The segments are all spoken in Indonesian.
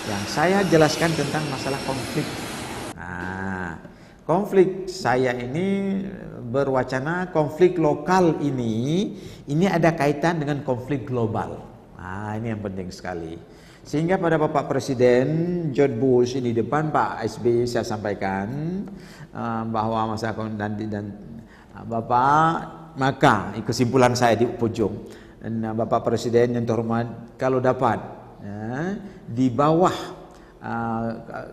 yang saya jelaskan tentang masalah konflik. Nah, konflik saya ini berwacana konflik lokal ini ada kaitan dengan konflik global. Nah, ini yang penting sekali. Sehingga pada Bapak Presiden George Bush ini depan Pak SBY saya sampaikan bahwa masa nanti dan Bapak, maka kesimpulan saya di ujung, Bapak Presiden yang terhormat, kalau dapat di bawah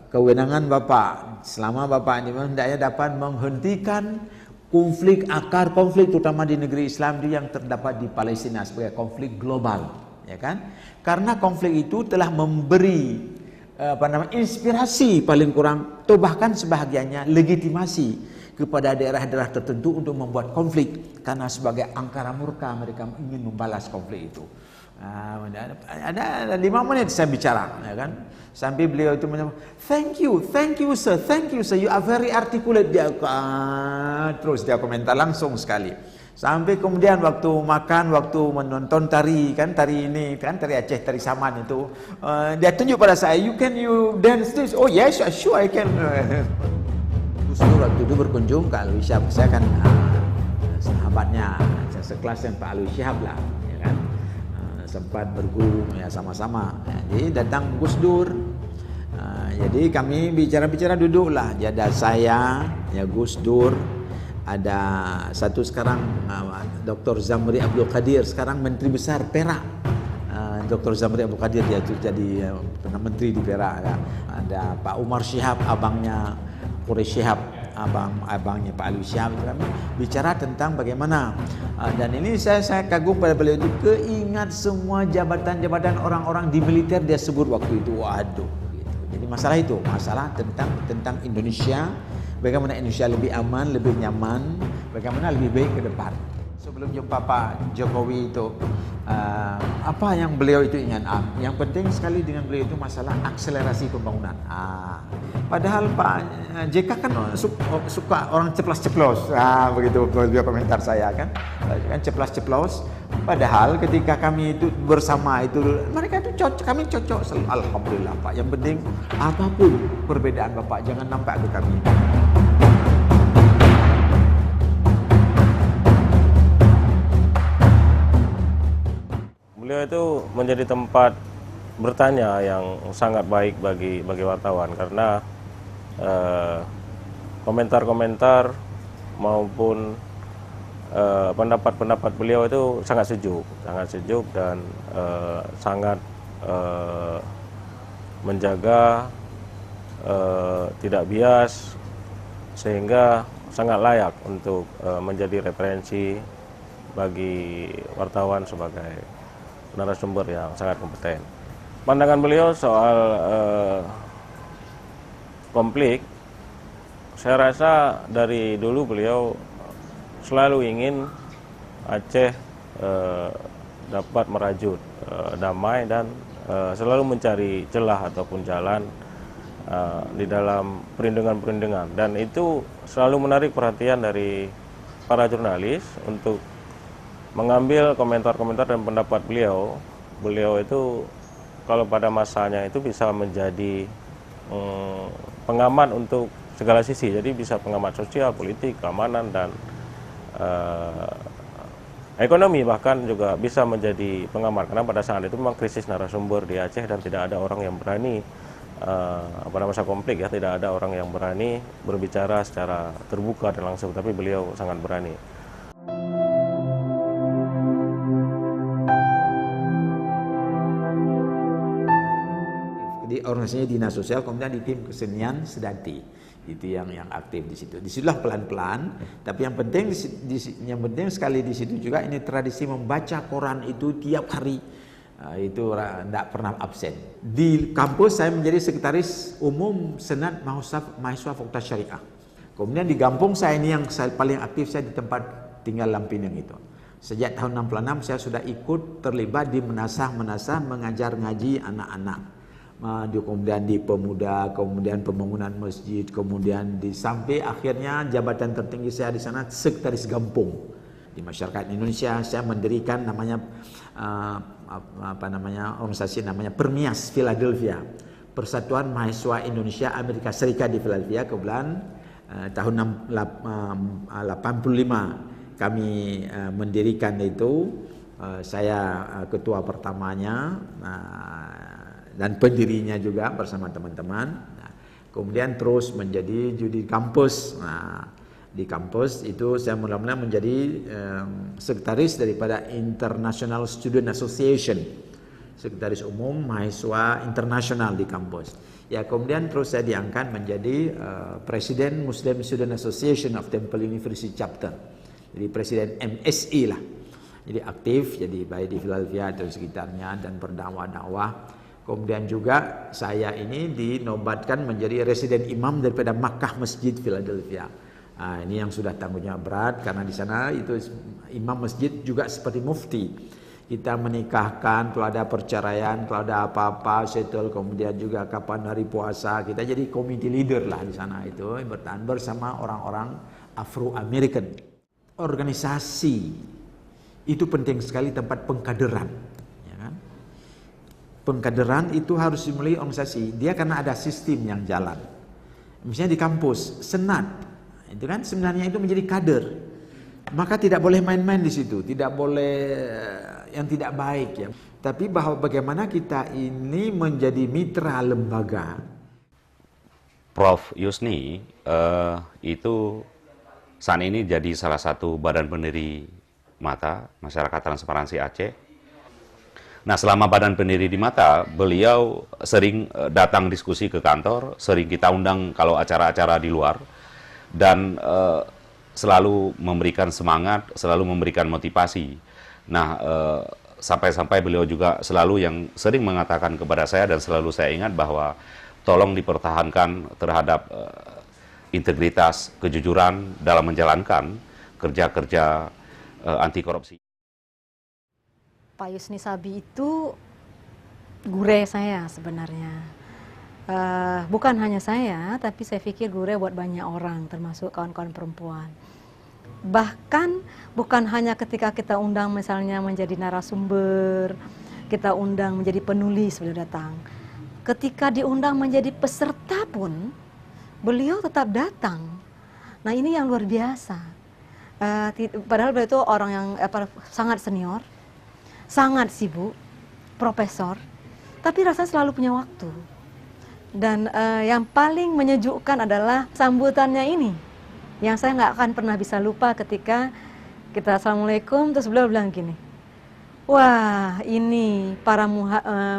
kewenangan Bapak, selama Bapak ini hendaknya dapat menghentikan konflik, akar konflik terutama di negeri Islam yang terdapat di Palestina sebagai konflik global, ya kan? Karena konflik itu telah memberi inspirasi paling kurang atau bahkan sebahagiannya legitimasi kepada daerah-daerah tertentu untuk membuat konflik, karena sebagai angkara murka mereka ingin membalas konflik itu. Ada 5 menit saya bicara, ya kan? Sampai beliau itu menyebut, thank you sir, you are very articulate. Dia terus dia komentar langsung sekali. Sampai kemudian waktu makan, waktu menonton tari ini kan, tari Aceh, tari Saman itu, dia tunjuk pada saya, you dance this? Oh yes, sure I can. Terus waktu itu berkunjung ke Alwi Shihab, saya kan sahabatnya, saya sekelas dengan Pak Alwi Shihab lah, ya kan, sempat berguru ya sama-sama. Jadi datang Gus Dur, jadi kami bicara-bicara duduklah. Jadi ada saya, ya Gus Dur, ada satu sekarang Dr. Zamri Abdul Qadir, sekarang Menteri Besar Perak. Dr. Zamri Abdul Qadir dia itu jadi pernah menteri di Perak ya. Ada Pak Umar Shihab, abangnya Quraish Shihab, abangnya Pak Alwi Shihab. Kami bicara tentang bagaimana, dan ini saya kagum pada beliau itu, keingat semua jabatan-jabatan orang-orang di militer dia sebut waktu itu. Waduh gitu. Jadi masalah tentang Indonesia, bagaimana Indonesia lebih aman, lebih nyaman, bagaimana lebih baik ke depan. Sebelum jumpa Pak Jokowi itu, apa yang beliau itu ingat? Yang penting sekali dengan beliau itu masalah akselerasi pembangunan. Padahal Pak JK kan suka orang ceplas-ceplos. Begitu dia komentar saya kan ceplas-ceplos. Padahal ketika kami itu bersama itu, mereka itu cocok, kami cocok. Alhamdulillah Pak. Yang penting apapun perbedaan Bapak jangan nampak ke kami. Beliau itu menjadi tempat bertanya yang sangat baik bagi wartawan, karena komentar-komentar maupun pendapat-pendapat beliau itu sangat sejuk dan sangat menjaga tidak bias, sehingga sangat layak untuk menjadi referensi bagi wartawan sebagai narasumber yang sangat kompeten. Pandangan beliau soal konflik, saya rasa dari dulu beliau selalu ingin Aceh dapat merajut damai dan selalu mencari celah ataupun jalan di dalam perundingan-perundingan, dan itu selalu menarik perhatian dari para jurnalis untuk mengambil komentar-komentar dan pendapat beliau. Beliau itu kalau pada masanya itu bisa menjadi pengamat untuk segala sisi, jadi bisa pengamat sosial, politik, keamanan, dan ekonomi, bahkan juga bisa menjadi pengamat, karena pada saat itu memang krisis narasumber di Aceh dan tidak ada orang yang berani pada masa konflik ya, tidak ada orang yang berani berbicara secara terbuka dan langsung, tapi beliau sangat berani. Di organisasinya dinas sosial, kemudian di tim kesenian Sedanti, itu yang aktif di situ. Disitulah pelan-pelan, tapi yang penting sekali di situ juga ini tradisi membaca koran itu tiap hari, itu tidak pernah absen. Di kampus saya menjadi sekretaris umum Senat Mahasiswa Fakultas Syariah. Kemudian di kampung saya ini yang paling aktif, saya di tempat tinggal Lampinang itu. Sejak tahun 66 saya sudah ikut terlibat di menasah mengajar ngaji anak-anak. Kemudian di pemuda, kemudian pembangunan masjid, kemudian sampai akhirnya jabatan tertinggi saya di sana sekretaris Gampung di masyarakat Indonesia. Saya mendirikan organisasi namanya Permias Philadelphia. Persatuan Mahasiswa Indonesia Amerika Serikat di Philadelphia. Kebetulan tahun 85 kami mendirikan itu. Saya ketua pertamanya dan pendirinya juga bersama teman-teman. Kemudian terus menjadi judi kampus. Di kampus itu saya mula-mula menjadi sekretaris daripada International Student Association, sekretaris umum mahasiswa internasional di kampus. Ya, kemudian terus saya diangkat menjadi presiden Muslim Student Association of Temple University Chapter. Jadi presiden MSI lah. Jadi aktif, jadi baik di Philadelphia atau sekitarnya dan berdakwah-dakwah. Kemudian juga saya ini dinobatkan menjadi residen imam daripada Makkah Masjid Philadelphia. Ini yang sudah tanggung jawab berat karena di sana itu imam masjid juga seperti mufti. Kita menikahkan, kalau ada perceraian, kalau ada apa-apa, settle, kemudian juga kapan hari puasa, kita jadi community leader lah di sana itu, bertahan bersama orang-orang Afro-American. Organisasi itu penting sekali, tempat pengkaderan, ya kan? Pengkaderan itu harus dimulai organisasi. Dia karena ada sistem yang jalan. Misalnya di kampus, senat, itu kan sebenarnya itu menjadi kader. Maka tidak boleh main-main di situ, tidak boleh yang tidak baik ya. Tapi bahwa bagaimana kita ini menjadi mitra lembaga. Prof. Yusni itu saat ini jadi salah satu badan pendiri MATA, Masyarakat Transparansi Aceh. Nah, selama badan pendiri di MATA, beliau sering datang diskusi ke kantor, sering kita undang kalau acara-acara di luar, dan selalu memberikan semangat, selalu memberikan motivasi. Nah, sampai-sampai beliau juga selalu yang sering mengatakan kepada saya, dan selalu saya ingat bahwa tolong dipertahankan terhadap integritas, kejujuran dalam menjalankan kerja-kerja anti korupsi. Pak Yusni Sabi itu gure saya sebenarnya. Bukan hanya saya, tapi saya pikir gure buat banyak orang, termasuk kawan-kawan perempuan. Bahkan bukan hanya ketika kita undang misalnya menjadi narasumber, kita undang menjadi penulis beliau datang. Ketika diundang menjadi peserta pun, beliau tetap datang. Nah, ini yang luar biasa. Padahal beliau itu orang yang sangat senior, sangat sibuk, profesor, tapi rasanya selalu punya waktu. Dan yang paling menyejukkan adalah sambutannya ini, yang saya nggak akan pernah bisa lupa ketika kita assalamualaikum, terus beliau bilang gini, wah ini para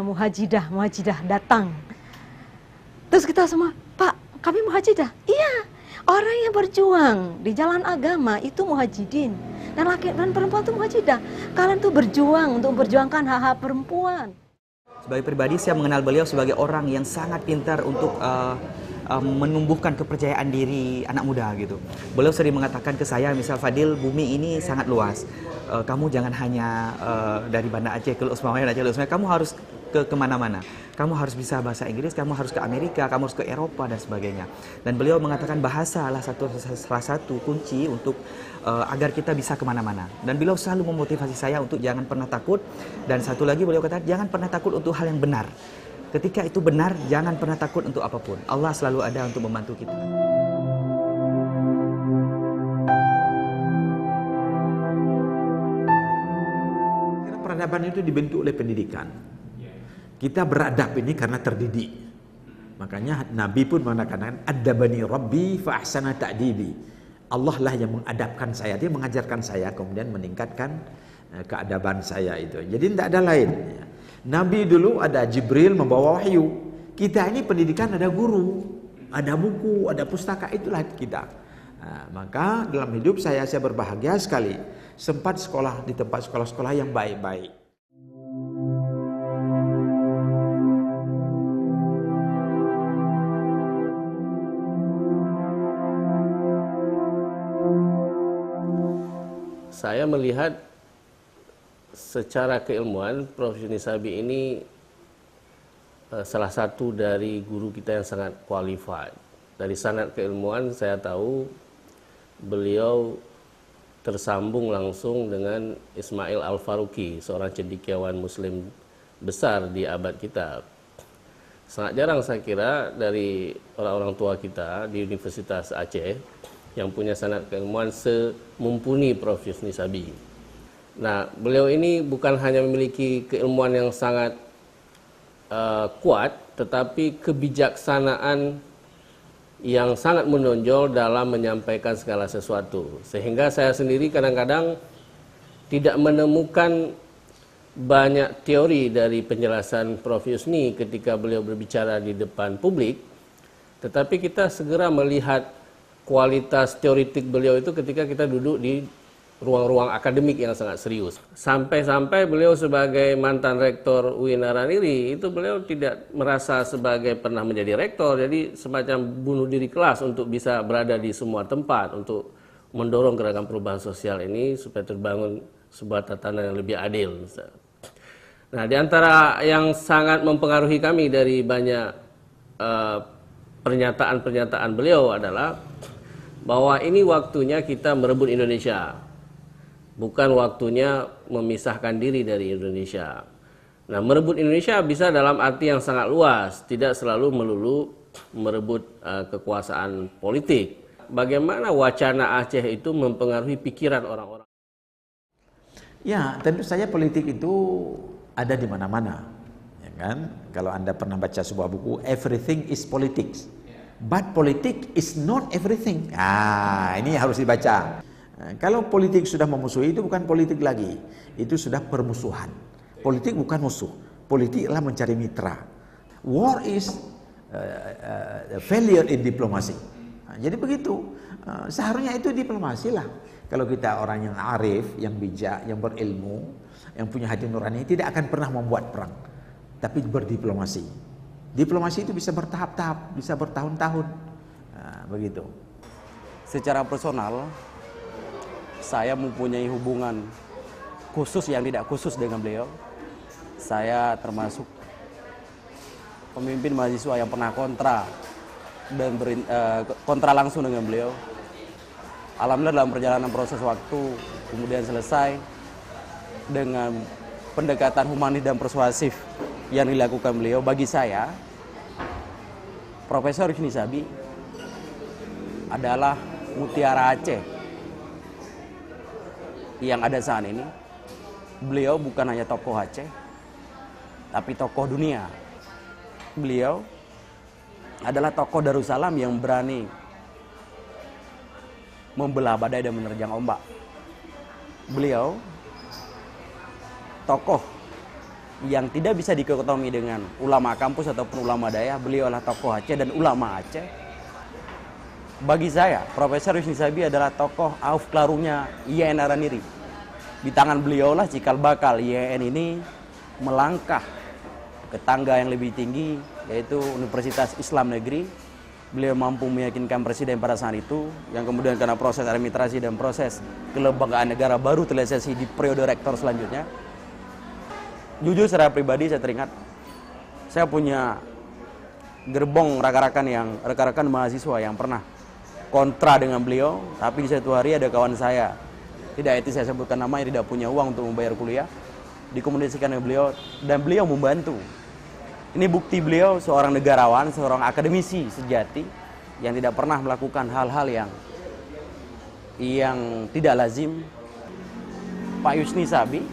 muhajidah datang. Terus kita semua, Pak, kami muhajidah? Iya. Orang yang berjuang di jalan agama itu muhajidin, dan laki dan perempuan itu muhajidah. Kalian tuh berjuang untuk memperjuangkan hak-hak perempuan. Sebagai pribadi saya mengenal beliau sebagai orang yang sangat pintar untuk menumbuhkan kepercayaan diri anak muda gitu. Beliau sering mengatakan ke saya, misal Fadil, bumi ini sangat luas. Kamu jangan hanya dari Banda Aceh ke Usmawiyah, kamu harus ke kemana-mana. Kamu harus bisa bahasa Inggris, kamu harus ke Amerika, kamu harus ke Eropa dan sebagainya. Dan beliau mengatakan bahasa adalah salah satu kunci untuk agar kita bisa kemana-mana. Dan beliau selalu memotivasi saya untuk jangan pernah takut. Dan satu lagi beliau katakan, jangan pernah takut untuk hal yang benar. Ketika itu benar, jangan pernah takut untuk apapun. Allah selalu ada untuk membantu kita. Peradaban itu dibentuk oleh pendidikan. Kita beradab ini karena terdidik. Makanya Nabi pun mengatakan, adabani Rabbi fa ahsana ta'dibi. Allah lah yang mengadabkan saya, dia mengajarkan saya, kemudian meningkatkan keadaban saya itu. Jadi tidak ada lain. Nabi dulu ada Jibril membawa wahyu. Kita ini pendidikan ada guru, ada buku, ada pustaka, itulah kita. Maka dalam hidup saya berbahagia sekali sempat sekolah di tempat sekolah-sekolah yang baik-baik. Saya melihat secara keilmuan Prof. Yusni Sabi ini salah satu dari guru kita yang sangat qualified. Dari sanad keilmuan saya tahu beliau tersambung langsung dengan Ismail Al-Faruqi, seorang cendekiawan muslim besar di abad kita. Sangat jarang saya kira dari orang-orang tua kita di Universitas Aceh yang punya sanad keilmuan semumpuni Prof. Yusni Sabi. Nah, beliau ini bukan hanya memiliki keilmuan yang sangat kuat, tetapi kebijaksanaan yang sangat menonjol dalam menyampaikan segala sesuatu. Sehingga saya sendiri kadang-kadang tidak menemukan banyak teori dari penjelasan Prof. Yusni ketika beliau berbicara di depan publik, tetapi kita segera melihat kualitas teoritik beliau itu ketika kita duduk di ruang-ruang akademik yang sangat serius. Sampai-sampai beliau sebagai mantan rektor UIN Araniri, itu beliau tidak merasa sebagai pernah menjadi rektor, jadi semacam bunuh diri kelas untuk bisa berada di semua tempat, untuk mendorong gerakan perubahan sosial ini supaya terbangun sebuah tatanan yang lebih adil. Nah, di antara yang sangat mempengaruhi kami dari banyak pernyataan-pernyataan beliau adalah bahwa ini waktunya kita merebut Indonesia, bukan waktunya memisahkan diri dari Indonesia. Nah, merebut Indonesia bisa dalam arti yang sangat luas, tidak selalu melulu merebut kekuasaan politik. Bagaimana wacana Aceh itu mempengaruhi pikiran orang-orang? Ya, tentu saja politik itu ada di mana-mana, ya kan? Kalau Anda pernah baca sebuah buku, Everything is Politics, but politik is not everything. Ah, ini harus dibaca. Nah, kalau politik sudah memusuhi, itu bukan politik lagi, itu sudah permusuhan. Politik bukan musuh, politik adalah mencari mitra. War is failure in diplomacy. Nah, jadi begitu. Seharusnya itu diplomasi lah. Kalau kita orang yang arif, yang bijak, yang berilmu, yang punya hati nurani, tidak akan pernah membuat perang, tapi berdiplomasi. Diplomasi itu bisa bertahap-tahap, bisa bertahun-tahun. Nah, begitu. Secara personal, saya mempunyai hubungan khusus yang tidak khusus dengan beliau. Saya termasuk pemimpin mahasiswa yang pernah kontra dan kontra langsung dengan beliau. Alhamdulillah dalam perjalanan proses waktu kemudian selesai dengan pendekatan humanis dan persuasif yang dilakukan beliau. Bagi saya, Profesor Yusni Sabi adalah mutiara Aceh yang ada saat ini. Beliau bukan hanya tokoh Aceh, tapi tokoh dunia. Beliau adalah tokoh Darussalam yang berani membelah badai dan menerjang ombak. Beliau tokoh yang tidak bisa dikotomi dengan ulama kampus ataupun ulama daerah. Beliau adalah tokoh Aceh dan ulama Aceh. Bagi saya, Profesor Yusni Sabi adalah tokoh auf klarungnya IAIN Araniri. Di tangan beliaulah cikal bakal IAIN ini melangkah ke tangga yang lebih tinggi, yaitu Universitas Islam Negeri. Beliau mampu meyakinkan presiden pada saat itu, yang kemudian karena proses administrasi dan proses kelembagaan negara baru terrealisasi di periode rektor selanjutnya. Jujur secara pribadi saya teringat, saya punya gerbong rekan-rekan mahasiswa yang pernah kontra dengan beliau, tapi di satu hari ada kawan saya, tidak etis saya sebutkan namanya, tidak punya uang untuk membayar kuliah, dikomunikasikan dengan beliau, dan beliau membantu. Ini bukti beliau seorang negarawan, seorang akademisi sejati yang tidak pernah melakukan hal-hal yang tidak lazim. Pak Yusni Sabi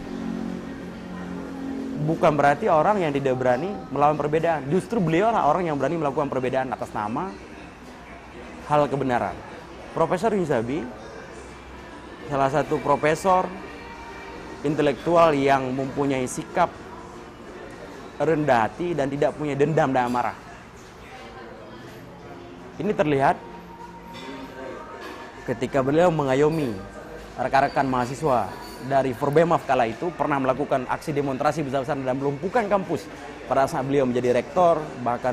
bukan berarti orang yang tidak berani melawan perbedaan. Justru beliau lah orang yang berani melakukan perbedaan atas nama hal kebenaran. Profesor Yusni Sabi salah satu profesor intelektual yang mempunyai sikap rendah hati dan tidak punya dendam dan amarah. Ini terlihat ketika beliau mengayomi rekan-rekan mahasiswa dari Forbemaf kala itu pernah melakukan aksi demonstrasi besar-besaran dan melumpuhkan kampus pada saat beliau menjadi rektor, bahkan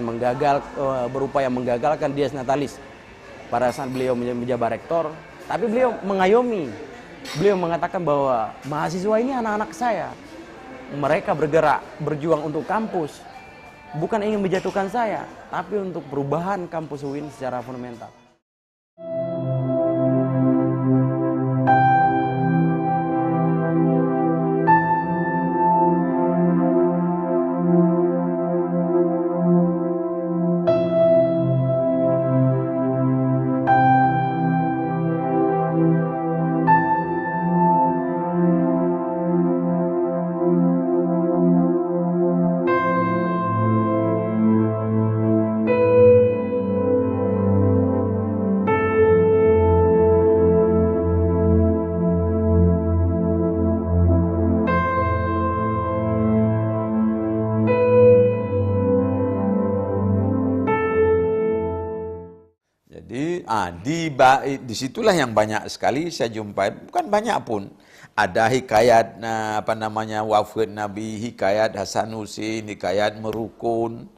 berupaya menggagalkan Dies Natalis pada saat beliau menjabat rektor. Tapi beliau mengayomi, beliau mengatakan bahwa mahasiswa ini anak-anak saya. Mereka bergerak, berjuang untuk kampus, bukan ingin menjatuhkan saya, tapi untuk perubahan kampus UIN secara fundamental. di situlah yang banyak sekali saya jumpai, bukan banyak pun. Ada hikayat wafat Nabi, hikayat Hasan Husin, hikayat merukun,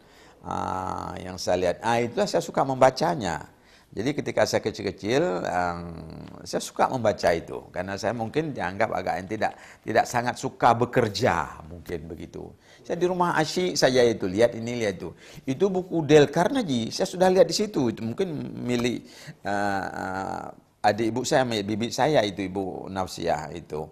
yang saya lihat. Itulah saya suka membacanya. Jadi ketika saya kecil-kecil, saya suka membaca itu karena saya mungkin dianggap agak yang tidak sangat suka bekerja, mungkin begitu. Saya di rumah asyik saja itu, lihat ini, lihat itu. Itu buku Dale Carnegie, saya sudah lihat di situ. Itu mungkin milik adik ibu saya, bibi saya itu, Ibu Nafsiah itu.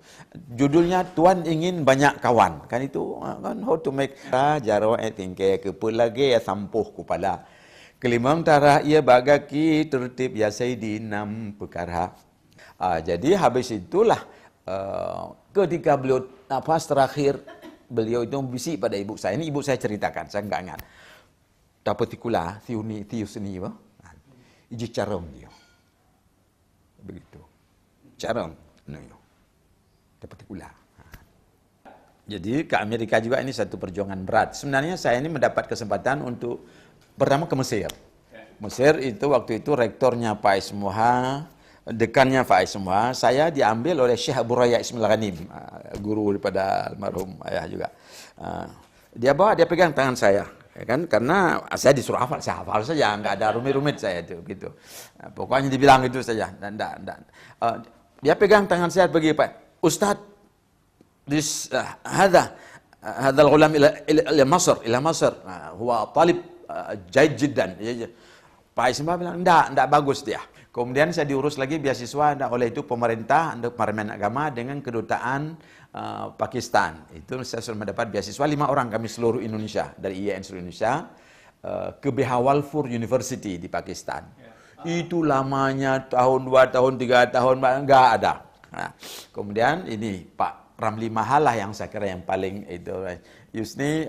Judulnya Tuan Ingin Banyak Kawan. Kan itu kan how to make jaro tingke kepelage ya sampuh kepala. Kelimang tara ia bagaki tertib ya sayyidi 6 perkara. Jadi habis itulah ketika beliau nafas terakhir, beliau itu bisik pada ibu saya. Ini ibu saya ceritakan, saya enggak ingat. Dapatikula tiusni ba? Iji carong dia. Begitu. Carong. Dapatikula. Jadi ke Amerika juga ini satu perjuangan berat. Sebenarnya saya ini mendapat kesempatan untuk pertama ke Mesir. Mesir itu waktu itu rektornya Faiz Muha, dekannya Faiz Muha. Saya diambil oleh Syekh Abu Raya Ismail Ghanim, guru daripada almarhum ayah juga. Dia pegang tangan saya, ya kan? Karena saya disuruh hafal, saya hafal saja, nggak ada rumit-rumit saya itu, gitu. Pokoknya dibilang itu saja. Dia pegang tangan saya pergi, Pak Ustadz, هذا الغلام إلى مصر هو طالب جيد جدا. Pak Ismail bilang enggak bagus dia. Kemudian saya diurus lagi beasiswa oleh itu pemerintah untuk Parlemen Agama dengan kedutaan Pakistan. Itu saya sudah mendapat beasiswa 5 orang kami seluruh Indonesia, dari IAIN seluruh Indonesia ke Bahawalpur University di Pakistan. Itu lamanya tahun 2 tahun 3 tahun enggak ada. Nah, kemudian ini Pak Ramli Mahalah yang saya kira yang paling itu. Yusni,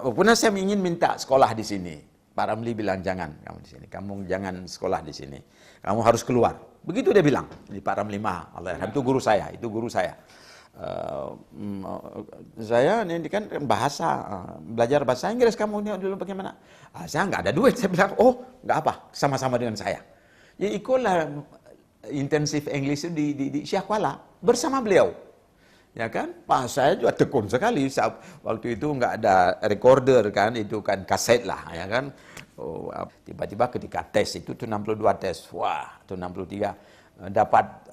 pernah saya ingin minta sekolah di sini. Pak Ramli bilang jangan kamu di sini, kamu jangan sekolah di sini, kamu harus keluar. Begitu dia bilang. Di Pak Ramli Mahalah, itu guru saya, Saya ini kan bahasa, belajar bahasa Inggris, kamu ini dulu bagaimana? Saya nggak ada duit. Saya bilang, oh nggak apa, sama-sama dengan saya. Ya ikutlah intensif English di Syekh Kuala bersama beliau. Ya kan, Pak saya juga tekun sekali. Waktu itu nggak ada recorder kan, itu kan kaset lah, ya kan. Tiba-tiba ketika tes itu 62 tes, wah, itu 63 dapat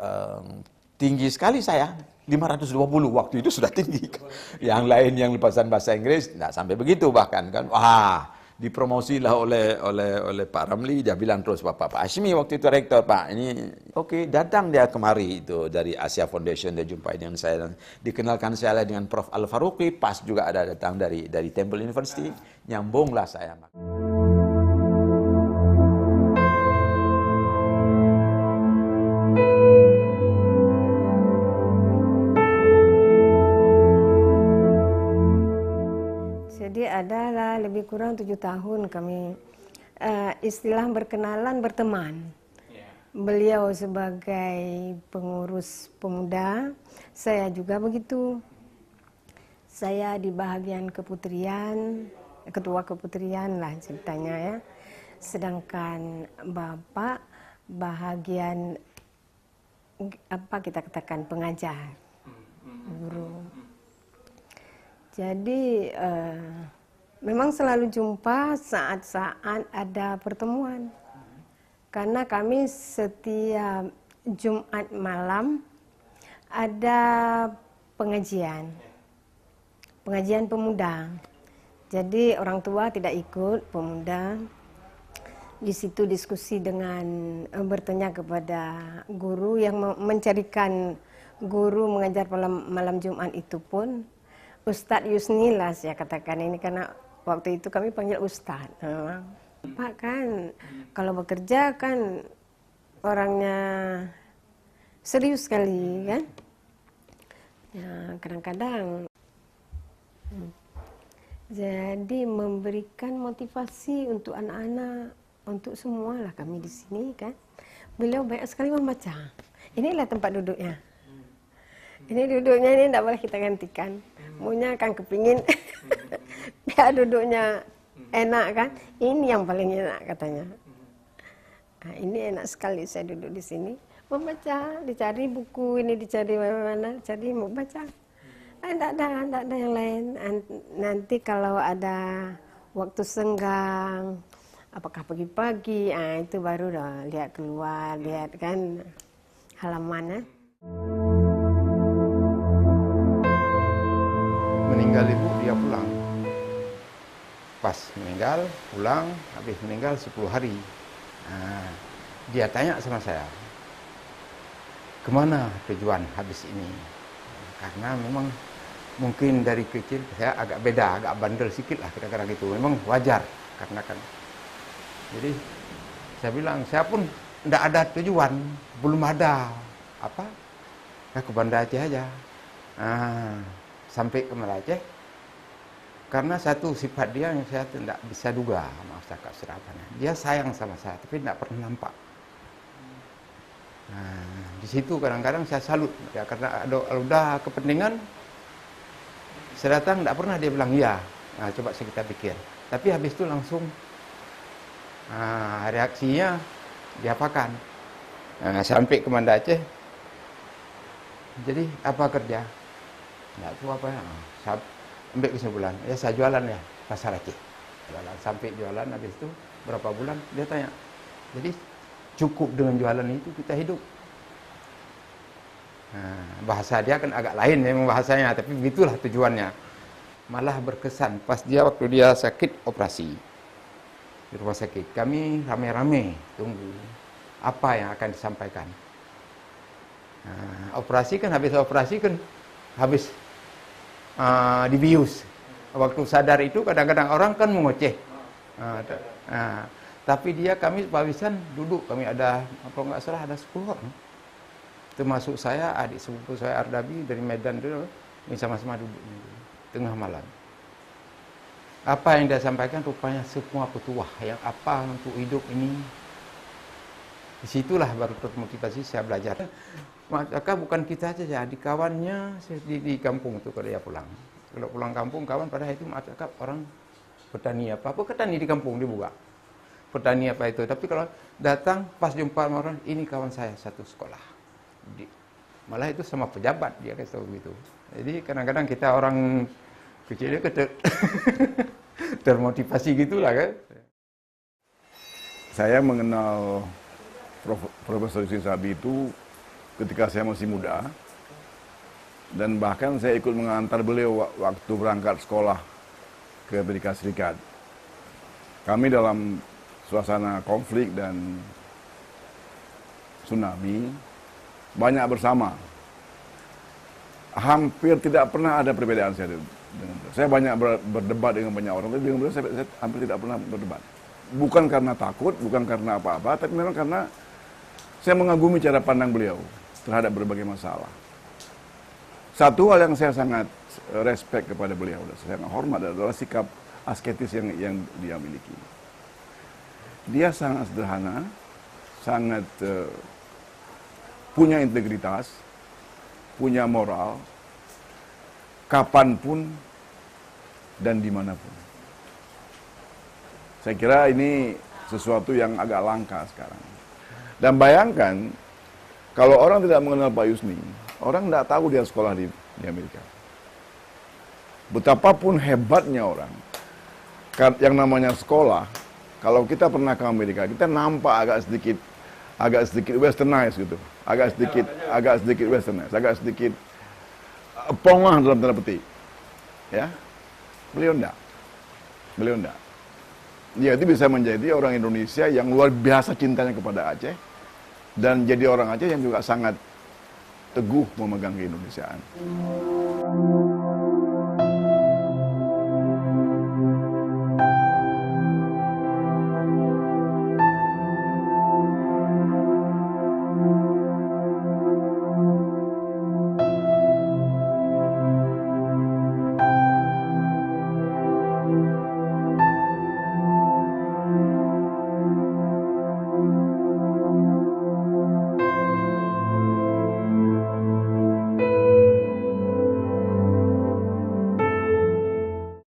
tinggi sekali saya. 520 waktu itu sudah tinggi. Yang lain yang lepasan bahasa Inggris nggak sampai begitu bahkan kan. Wah, dipromosilah oleh Pak Ramli. Dia bilang terus Pak Hashmi waktu itu rektor, Pak ini oke, datang dia kemari itu dari Asia Foundation, dia jumpai dengan saya, dikenalkan saya dengan Prof Al Faruqi, pas juga ada datang dari Temple University, nyambunglah saya. Jadi adalah lebih kurang 7 tahun kami istilah berkenalan berteman. Beliau sebagai pengurus pemuda, saya juga begitu. Saya di bahagian keputrian, ketua keputrian lah ceritanya ya. Sedangkan Bapak bahagian apa kita katakan pengajar, guru. Jadi memang selalu jumpa saat-saat ada pertemuan. Karena kami setiap Jumat malam ada pengajian pemuda. Jadi orang tua tidak ikut, pemuda. Di situ diskusi dengan bertanya kepada guru yang mencarikan guru mengajar malam Jumat itu pun Ustadz Yusni lah saya katakan ini, karena waktu itu kami panggil Ustadz. Pak kan kalau bekerja kan orangnya serius sekali kan. Ya, kadang-kadang jadi memberikan motivasi untuk anak-anak, untuk semua lah kami di sini kan. Beliau banyak sekali membaca. Inilah tempat duduknya. Ini duduknya ini tidak boleh kita gantikan. Maunya kan kepingin biar duduknya enak kan. Ini yang paling enak katanya. Nah, ini enak sekali saya duduk di sini membaca, dicari buku ini, dicari mana-mana, cari mau baca. Tidak ada yang lain. Nanti kalau ada waktu senggang, apakah pagi-pagi, itu baru dah lihat keluar, lihat kan halamannya. Meninggal ibu dia pulang. Pas meninggal, pulang, habis meninggal 10 hari. Nah, dia tanya sama saya, kemana tujuan habis ini? Karena memang mungkin dari kecil saya agak beda, agak bandel sedikit lah kira-kira gitu. Memang wajar, karena kan. Jadi saya bilang, saya pun tidak ada tujuan, belum ada apa, ya ke Banda Aceh aja. Nah, sampai ke Banda Aceh, karena satu sifat dia yang saya tidak bisa duga sama Cakap Serapannya. Dia sayang sama saya, tapi tidak pernah nampak. Nah, di situ kadang-kadang saya salut ya, karena udah kepentingan. Saya datang tidak pernah dia bilang iya. Nah, coba kita pikir. Tapi habis itu langsung reaksinya diapakan. Nah, sampai ke Banda Aceh. Jadi apa kerja? Tidak tahu apa ya. Ambil kesimpulan, ya saya jualan ya pasar Aceh. Jualan, sampai jualan, habis itu berapa bulan dia tanya, jadi cukup dengan jualan itu kita hidup. Nah, bahasa dia kan agak lain memang bahasanya, tapi begitulah tujuannya. Malah berkesan pas waktu dia sakit operasi di rumah sakit, kami rame-rame tunggu apa yang akan disampaikan. Nah, operasi kan habis dibius. Waktu sadar itu kadang-kadang orang kan mengoceh. Tapi kami pawisan duduk, kami ada, kalau nggak salah ada 10 orang. Termasuk saya, adik sepupu saya Ardabi dari Medan dulu, kami sama-sama duduk tengah malam. Apa yang dia sampaikan rupanya semua petuah yang apa untuk hidup ini. Disitulah baru termotivasi saya belajar. Maka bukan kita saja, di kawannya di kampung itu kalau dia pulang. Kalau pulang kampung, kawan pada itu cakap orang petani apa petani di kampung dibuka. Petani apa itu. Tapi kalau datang pas jumpa orang, ini kawan saya satu sekolah. Malah itu sama pejabat dia kasih tahu gitu. Jadi kadang-kadang kita orang kecilnya termotivasi gitulah kan. Saya mengenal Profesor Yusni Sabi itu ketika saya masih muda, dan bahkan saya ikut mengantar beliau waktu berangkat sekolah ke Amerika Serikat. Kami dalam suasana konflik dan tsunami banyak bersama. Hampir tidak pernah ada perbedaan saya dengan beliau. Saya banyak berdebat dengan banyak orang, tapi dengan beliau saya hampir tidak pernah berdebat. Bukan karena takut, bukan karena apa-apa, tapi memang karena saya mengagumi cara pandang beliau terhadap berbagai masalah. Satu hal yang saya sangat respect kepada beliau, dan saya sangat hormat adalah sikap asketis yang dia miliki. Dia sangat sederhana, sangat punya integritas, punya moral, kapanpun dan dimanapun. Saya kira ini sesuatu yang agak langka sekarang. Dan bayangkan, kalau orang tidak mengenal Pak Yusni, orang tidak tahu dia sekolah di Amerika. Betapapun hebatnya orang, yang namanya sekolah, kalau kita pernah ke Amerika, kita nampak agak sedikit westernized gitu, agak sedikit westernized, agak sedikit pongah dalam tanda petik, ya. Beliau enggak. Dia itu bisa menjadi orang Indonesia yang luar biasa cintanya kepada Aceh, dan jadi orang Aceh yang juga sangat teguh memegang keindonesiaan.